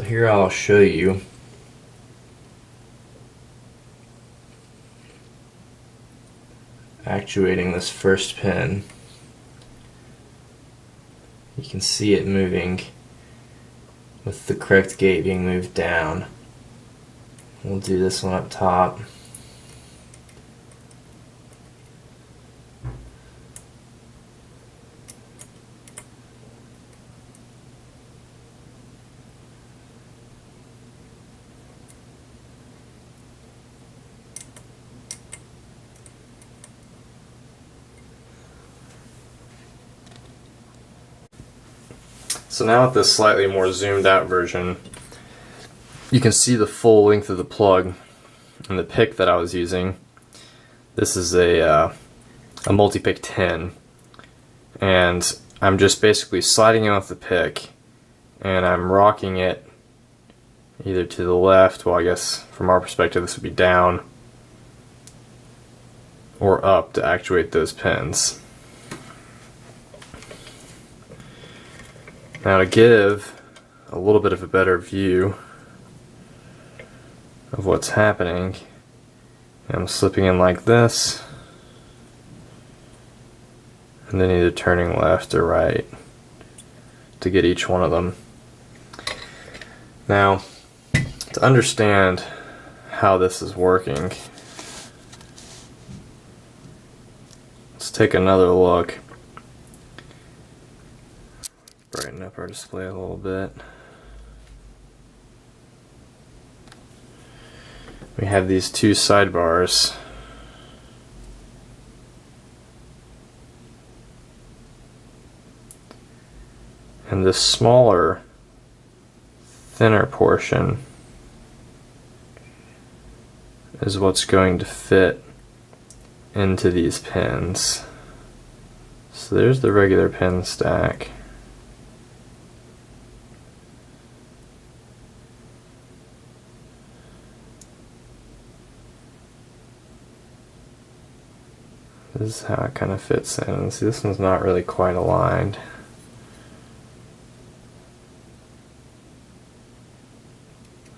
So here I'll show you actuating this first pin. You can see it moving with the correct gate being moved down. We'll do this one up top. So now with this slightly more zoomed out version, you can see the full length of the plug and the pick that I was using. This is a multi-pick 10, and I'm just basically sliding it off the pick and I'm rocking it either to the left, well I guess from our perspective this would be down, or up to actuate those pins. Now to give a little bit of a better view of what's happening, I'm slipping in like this and then either turning left or right to get each one of them. Now to understand how this is working, let's take another look. Brighten up our display a little bit. We have these two sidebars. And this smaller, thinner portion is what's going to fit into these pins. So there's the regular pin stack. This is how it kind of fits in. See, this one's not really quite aligned.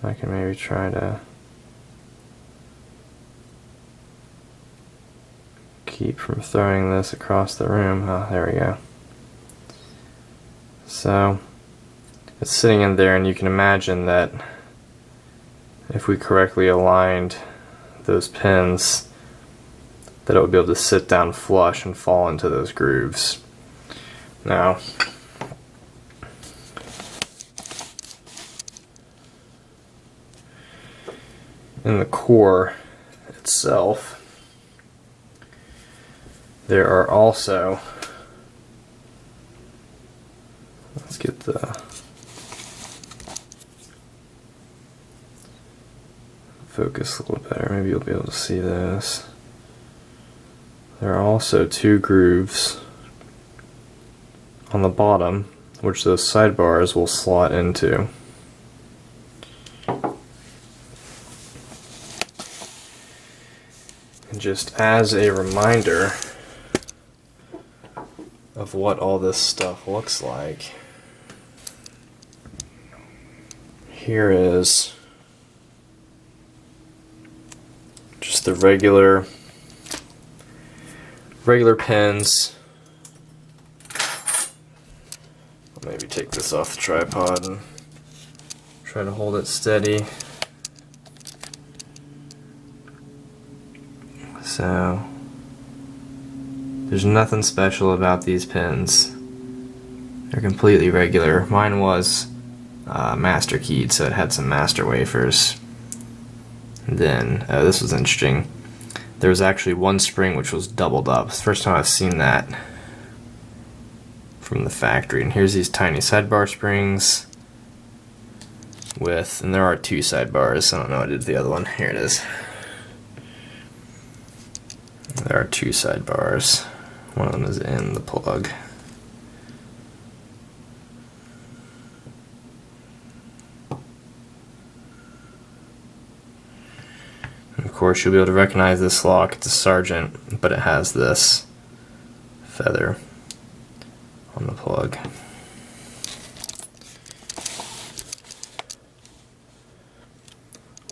I can maybe try to keep from throwing this across the room. Oh, there we go. So it's sitting in there, and you can imagine that if we correctly aligned those pins, that it would be able to sit down flush and fall into those grooves. Now, in the core itself, there are also, let's get the focus a little better, maybe you'll be able to see this. There are also two grooves on the bottom, which those sidebars will slot into. And just as a reminder of what all this stuff looks like, here is just the regular pins. I'll maybe take this off the tripod and try to hold it steady. So there's nothing special about these pins. They're completely regular. Mine was master keyed, so it had some master wafers. And then this was interesting. There was actually one spring which was doubled up. It's the first time I've seen that from the factory. And here's these tiny sidebar springs with, and there are two sidebars. I don't know what I did with the other one. Here it is. There are two sidebars. One of them is in the plug. Of course, you'll be able to recognize this lock. It's a Sargent, but it has this feather on the plug.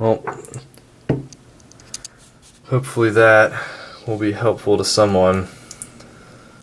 Well, hopefully that will be helpful to someone.